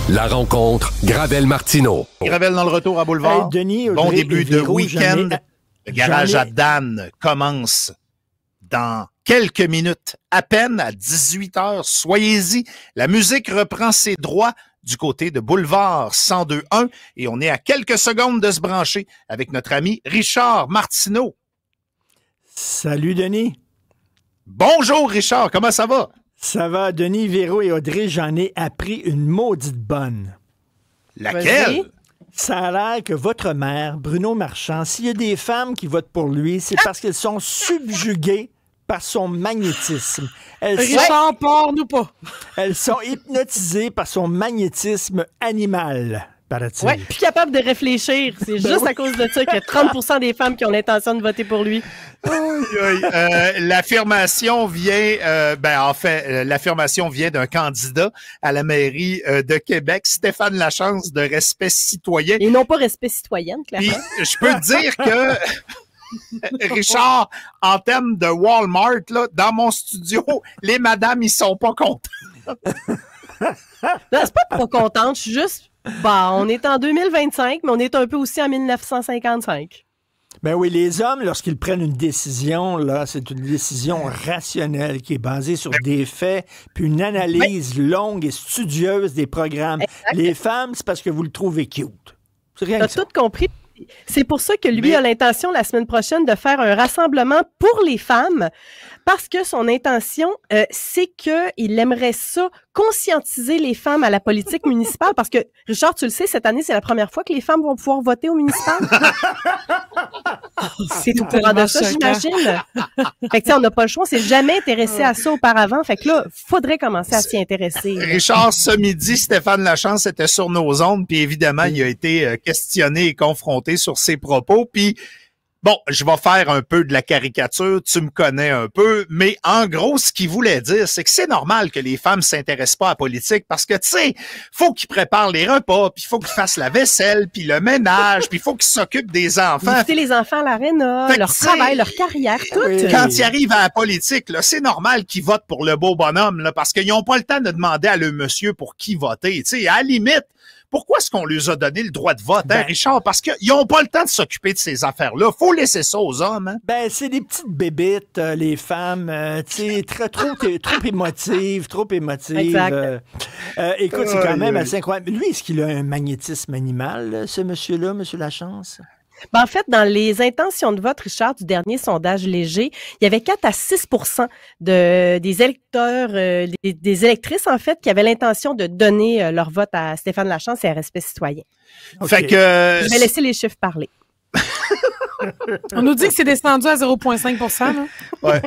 La rencontre Gravel-Martineau. Gravel dans le retour à Boulevard. Hey, Denis, bon Audrey début et de Véro, week-end. Le garage à Dan commence dans quelques minutes, à peine à 18h. Soyez-y. La musique reprend ses droits du côté de Boulevard 102.1 et on est à quelques secondes de se brancher avec notre ami Richard Martineau. Salut, Denis. Bonjour, Richard. Comment ça va? Ça va, Denis, Véro et Audrey, j'en ai appris une maudite bonne. Laquelle? Ça a l'air que votre maire, Bruno Marchand, s'il y a des femmes qui votent pour lui, c'est parce qu'elles sont subjuguées par son magnétisme. Richard, porte-nous pas. Elles sont hypnotisées par son magnétisme animal, paraît-il. Oui, plus capable de réfléchir. C'est juste à cause de ça qu'il y a 30% des femmes qui ont l'intention de voter pour lui. L'affirmation vient, l'affirmation vient d'un candidat à la mairie de Québec, Stéphane Lachance de Respect citoyen. Et non pas Respect citoyenne, clairement. Puis, je peux te dire que, Richard, en termes de Walmart, là, dans mon studio, les madames, ils sont pas contents. Non, c'est pas contente, je suis juste... on est en 2025, mais on est un peu aussi en 1955. Ben oui, les hommes, lorsqu'ils prennent une décision, là, c'est une décision rationnelle qui est basée sur des faits, puis une analyse longue et studieuse des programmes. Exact. Les femmes, c'est parce que vous le trouvez cute. C'est rien que ça. T'as tout compris. C'est pour ça que lui a l'intention la semaine prochaine de faire un rassemblement pour les femmes, parce que son intention, c'est qu'il aimerait ça conscientiser les femmes à la politique municipale, parce que, Richard, tu le sais, cette année, c'est la première fois que les femmes vont pouvoir voter au municipal. C'est au courant de ça, j'imagine. Fait que, on n'a pas le choix, on s'est jamais intéressé à ça auparavant. Fait que là, faudrait commencer à s'y intéresser. Richard, ce midi, Stéphane Lachance était sur nos ondes, puis évidemment, il a été questionné et confronté sur ses propos, puis bon, je vais faire un peu de la caricature, tu me connais un peu, mais en gros, ce qu'il voulait dire, c'est que c'est normal que les femmes s'intéressent pas à la politique parce que, tu sais, faut qu'ils préparent les repas, puis il faut qu'ils fassent la vaisselle, puis le ménage, puis il faut qu'ils s'occupent des enfants. Inviter les enfants à l'aréna, leur travail, leur carrière, tout. Quand ils arrivent à la politique, là, c'est normal qu'ils votent pour le beau bonhomme, là, parce qu'ils n'ont pas le temps de demander à le monsieur pour qui voter. Tu sais, à la limite, pourquoi est-ce qu'on leur a donné le droit de vote, hein, Richard? Parce qu'ils n'ont pas le temps de s'occuper de ces affaires-là. Faut laisser ça aux hommes. Hein? Ben, c'est des petites bébites, les femmes, tu sais, trop émotives, trop émotives. Exact. Écoute, c'est quand même assez incroyable. Lui, est-ce qu'il a un magnétisme animal, ce monsieur-là, monsieur Lachance? Ben, en fait, dans les intentions de vote, Richard, du dernier sondage léger, il y avait 4 à 6% des électeurs, des électrices, en fait, qui avaient l'intention de donner leur vote à Stéphane Lachance et à Respect citoyen. Okay. Fait que... Je vais laisser les chiffres parler. On nous dit que c'est descendu à 0,5 %. Là, ouais.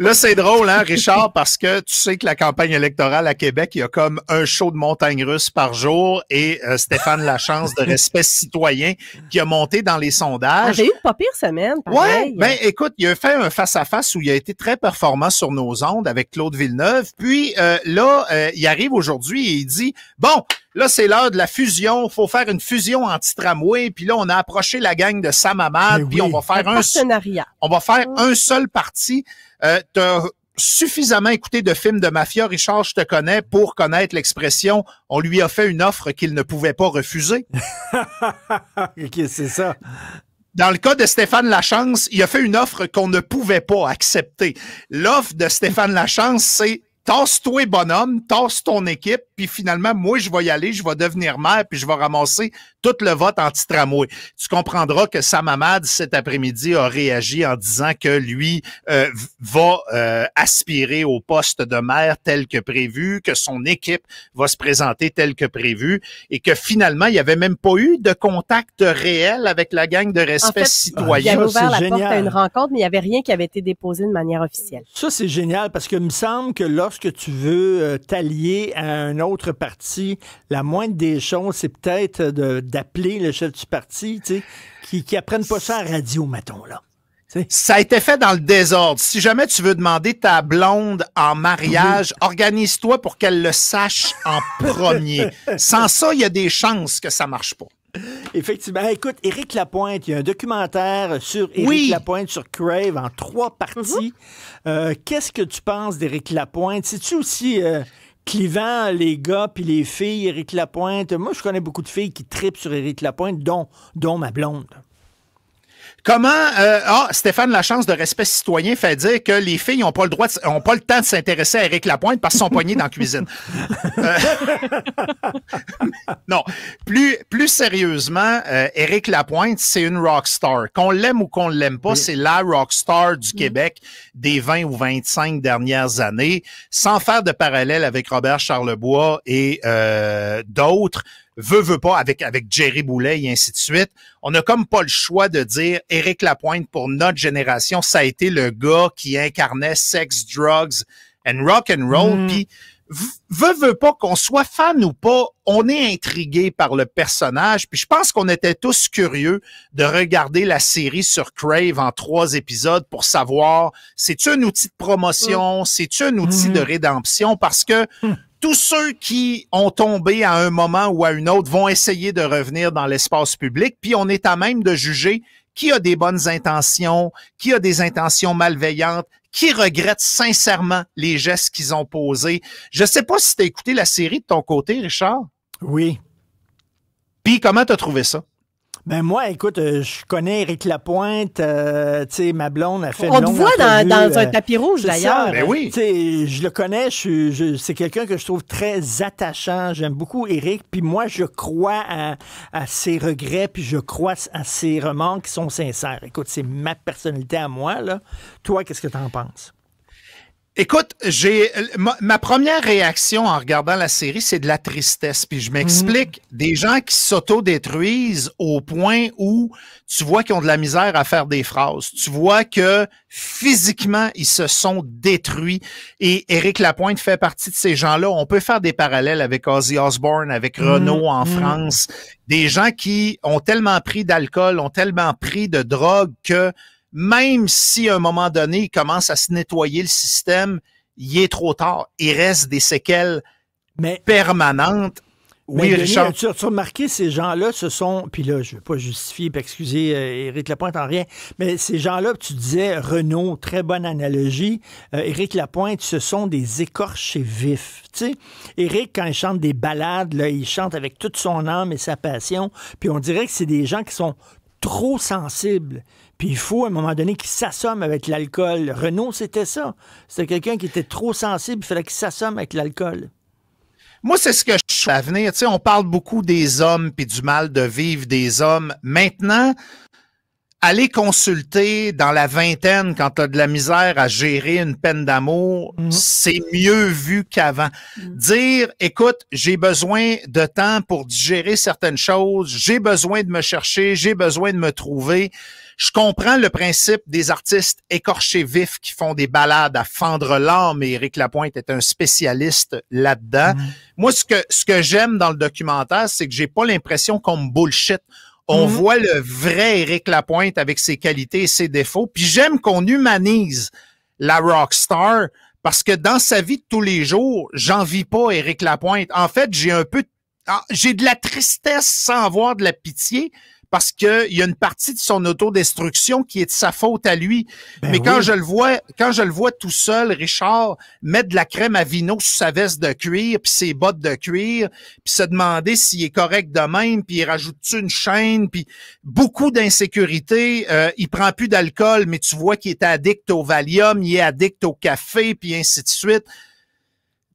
Là, c'est drôle, hein, Richard, parce que tu sais que la campagne électorale à Québec, il y a comme un show de montagne russe par jour et Stéphane Lachance de Respect citoyen qui a monté dans les sondages. J'ai eu une pas pire semaine. Ouais, ben écoute, il a fait un face-à-face où il a été très performant sur nos ondes avec Claude Villeneuve. Puis il arrive aujourd'hui et il dit, bon, là, c'est l'heure de la fusion. Faut faire une fusion anti-tramway. Puis là, on a approché la gang de Sam Hamad. Puis on va faire un seul parti. T'as suffisamment écouté de films de mafia, Richard, je te connais, pour connaître l'expression « on lui a fait une offre qu'il ne pouvait pas refuser ». OK, c'est ça. Dans le cas de Stéphane Lachance, il a fait une offre qu'on ne pouvait pas accepter. L'offre de Stéphane Lachance, c'est tasse-toi, bonhomme, tasse ton équipe, puis finalement, moi, je vais y aller, je vais devenir maire, puis je vais ramasser tout le vote anti-tramway. Tu comprendras que Sam Hamad, cet après-midi, a réagi en disant que lui va aspirer au poste de maire tel que prévu, que son équipe va se présenter tel que prévu, et que finalement, il n'y avait même pas eu de contact réel avec la gang de Respect citoyen. Il avait ouvert la porte à une rencontre, mais il n'y avait rien qui avait été déposé de manière officielle. Ça, c'est génial, parce que il me semble que lorsque tu veux t'allier à un autre parti, la moindre des choses, c'est peut-être d'appeler le chef du parti, tu sais, qui apprennent pas ça à la radio, mettons, là. T'sais. Ça a été fait dans le désordre. Si jamais tu veux demander ta blonde en mariage, organise-toi pour qu'elle le sache en premier. Sans ça, il y a des chances que ça marche pas. Effectivement. Écoute, Éric Lapointe, il y a un documentaire sur Éric Lapointe sur Crave en 3 parties. Qu'est-ce que tu penses d'Éric Lapointe? C'est-tu aussi clivant les gars puis les filles, Éric Lapointe. Moi, je connais beaucoup de filles qui tripent sur Éric Lapointe, dont ma blonde. Comment Stéphane Lachance de Respect Citoyen fait dire que les filles n'ont pas le droit, ont pas le temps de s'intéresser à Éric Lapointe parce qu'ils sont poignés dans la cuisine. Non, plus sérieusement, Éric Lapointe, c'est une rockstar. Qu'on l'aime ou qu'on l'aime pas, c'est la rockstar du Québec des 20 ou 25 dernières années, sans faire de parallèle avec Robert Charlebois et d'autres. Veut pas, avec Jerry Boulet et ainsi de suite. On n'a comme pas le choix de dire Éric Lapointe, pour notre génération, ça a été le gars qui incarnait sex, drugs and rock and roll. Puis veut pas, qu'on soit fan ou pas, on est intrigué par le personnage. Puis je pense qu'on était tous curieux de regarder la série sur Crave en 3 épisodes pour savoir, c'est-tu un outil de promotion, c'est-tu un outil de rédemption, parce que tous ceux qui ont tombé à un moment ou à un autre vont essayer de revenir dans l'espace public, puis on est à même de juger qui a des bonnes intentions, qui a des intentions malveillantes, qui regrette sincèrement les gestes qu'ils ont posés. Je sais pas si tu as écouté la série de ton côté, Richard. Oui. Puis comment t'as trouvé ça? Ben moi, écoute, je connais Éric Lapointe, tu sais, ma blonde a fait On te voit dans un tapis rouge, d'ailleurs. Ben oui. Tu sais, je le connais, c'est quelqu'un que je trouve très attachant. J'aime beaucoup Éric, puis moi, je crois à ses regrets, puis je crois à ses remords qui sont sincères. Écoute, c'est ma personnalité à moi, là. Toi, qu'est-ce que t'en penses? Écoute, ma première réaction en regardant la série, c'est de la tristesse. Puis je m'explique, des gens qui s'auto-détruisent au point où tu vois qu'ils ont de la misère à faire des phrases. Tu vois que physiquement, ils se sont détruits. Et Éric Lapointe fait partie de ces gens-là. On peut faire des parallèles avec Ozzy Osbourne, avec Renaud en France. Des gens qui ont tellement pris d'alcool, ont tellement pris de drogue que même si à un moment donné, il commence à se nettoyer le système, il est trop tard. Il reste des séquelles permanentes. Oui, Denis, Richard. Tu as remarqué, ces gens-là, ce sont... Puis là, je ne veux pas justifier et excuser Éric Lapointe en rien, mais ces gens-là, tu disais, Renaud, très bonne analogie. Éric Lapointe, ce sont des écorchés vifs. Tu sais, Éric, quand il chante des ballades, là, il chante avec toute son âme et sa passion. Puis on dirait que c'est des gens qui sont trop sensibles. Puis il faut, à un moment donné, qu'il s'assomme avec l'alcool. Renaud, c'était ça. C'était quelqu'un qui était trop sensible. Il fallait qu'il s'assomme avec l'alcool. Moi, c'est ce que je suis à venir. Tu sais, on parle beaucoup des hommes puis du mal de vivre des hommes. Maintenant, aller consulter dans la vingtaine quand tu as de la misère à gérer une peine d'amour, c'est mieux vu qu'avant. Dire, écoute, j'ai besoin de temps pour digérer certaines choses, j'ai besoin de me chercher, j'ai besoin de me trouver. Je comprends le principe des artistes écorchés vifs qui font des ballades à fendre l'âme, et Éric Lapointe est un spécialiste là-dedans. Moi, ce que j'aime dans le documentaire, c'est que j'ai pas l'impression qu'on me bullshit. On voit le vrai Éric Lapointe avec ses qualités et ses défauts. Puis j'aime qu'on humanise la rockstar parce que dans sa vie de tous les jours, j'envie pas Éric Lapointe. En fait, j'ai de la tristesse sans avoir de la pitié parce qu'il y a une partie de son autodestruction qui est de sa faute à lui. Mais quand je le vois tout seul, Richard, mettre de la crème à vino sur sa veste de cuir, puis ses bottes de cuir, puis se demander s'il est correct de même, puis il rajoute-tu une chaîne, puis beaucoup d'insécurité, il prend plus d'alcool, mais tu vois qu'il est addict au Valium, il est addict au café, puis ainsi de suite.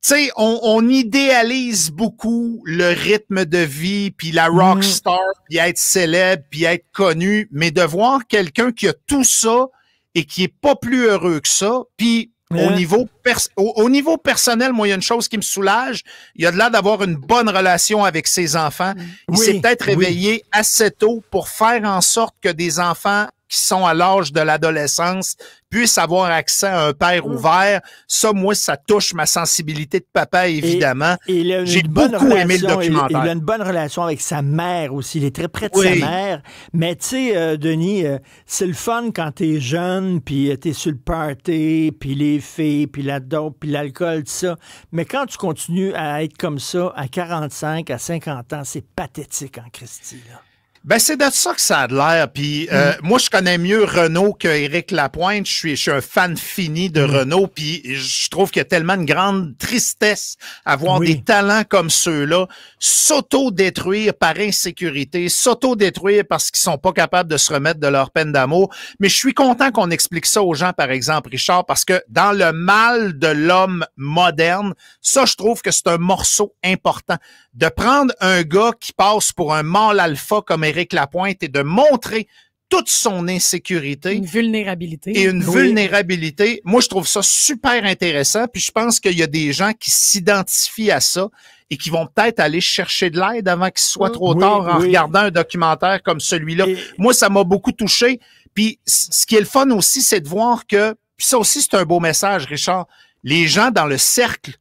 Tu sais, on idéalise beaucoup le rythme de vie, puis la rockstar, puis être célèbre, puis être connu, mais de voir quelqu'un qui a tout ça et qui est pas plus heureux que ça, puis au niveau personnel, moi, il y a une chose qui me soulage, il a de l'air d'avoir une bonne relation avec ses enfants. Il s'est peut-être réveillé assez tôt pour faire en sorte que des enfants qui sont à l'âge de l'adolescence puissent avoir accès à un père ouvert. Ça, moi, ça touche ma sensibilité de papa, évidemment. Et j'ai beaucoup aimé le documentaire. Il a une bonne relation avec sa mère aussi. Il est très près de sa mère. Mais tu sais, Denis, c'est le fun quand t'es jeune, puis t'es sur le party, puis les filles, puis la dope, puis l'alcool, tout ça. Mais quand tu continues à être comme ça à 45, à 50 ans, c'est pathétique en Christie, là. Ben, c'est de ça que ça a de l'air. Puis moi, je connais mieux Renaud qu'Éric Lapointe. Je suis un fan fini de Renaud. Puis je trouve qu'il y a tellement une grande tristesse à voir des talents comme ceux-là s'auto-détruire par insécurité, s'auto-détruire parce qu'ils sont pas capables de se remettre de leur peine d'amour. Mais je suis content qu'on explique ça aux gens, par exemple, Richard, parce que dans le mal de l'homme moderne, ça, je trouve que c'est un morceau important. De prendre un gars qui passe pour un mâle alpha comme Éric Lapointe et de montrer toute son insécurité. Une vulnérabilité. Et une vulnérabilité. Moi, je trouve ça super intéressant. Puis je pense qu'il y a des gens qui s'identifient à ça et qui vont peut-être aller chercher de l'aide avant qu'il soit trop tard en regardant un documentaire comme celui-là. Moi, ça m'a beaucoup touché. Puis ce qui est le fun aussi, c'est de voir que, puis ça aussi, c'est un beau message, Richard, les gens dans le cercle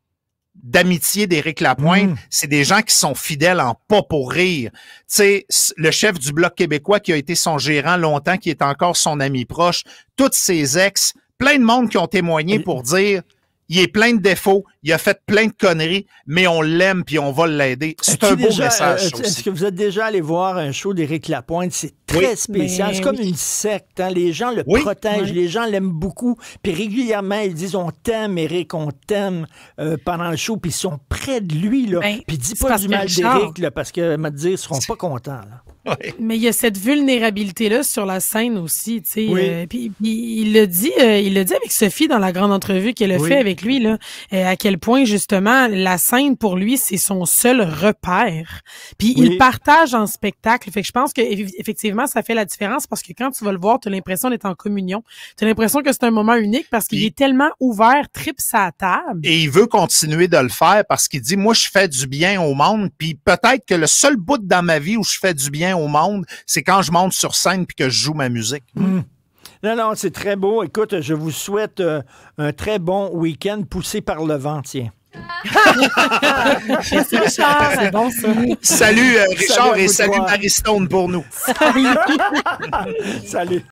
d'amitié d'Éric Lapointe, c'est des gens qui sont fidèles en pas pour rire. Tu sais, le chef du Bloc québécois qui a été son gérant longtemps, qui est encore son ami proche, toutes ses ex, plein de monde qui ont témoigné pour dire il est plein de défauts, il a fait plein de conneries, mais on l'aime puis on va l'aider. C'est un beau message. Est-ce que vous êtes déjà allé voir un show d'Éric Lapointe? C'est très spécial. C'est comme une secte. Hein? Les gens le protègent, les gens l'aiment beaucoup. Puis régulièrement, ils disent on t'aime, Éric, on t'aime pendant le show. Puis ils sont près de lui. Là. Puis dis pas du mal d'Éric parce que me dire, ils seront pas contents. Là. Mais il y a cette vulnérabilité-là sur la scène aussi, tu sais. Puis il l'a dit avec Sophie dans la grande entrevue qu'elle a fait avec lui, là, à quel point, justement, la scène, pour lui, c'est son seul repère. Puis il partage en spectacle. Fait que je pense que effectivement, ça fait la différence parce que quand tu vas le voir, tu as l'impression d'être en communion. Tu as l'impression que c'est un moment unique parce qu'il est tellement ouvert, tripe sa table. Et il veut continuer de le faire parce qu'il dit, moi, je fais du bien au monde. Puis peut-être que le seul bout dans ma vie où je fais du bien au monde, c'est quand je monte sur scène puis que je joue ma musique. Non, c'est très beau. Écoute, je vous souhaite un très bon week-end poussé par le vent, tiens. Merci Richard, c'est bon ça. Salut Richard et salut Marie Stone pour nous. Salut.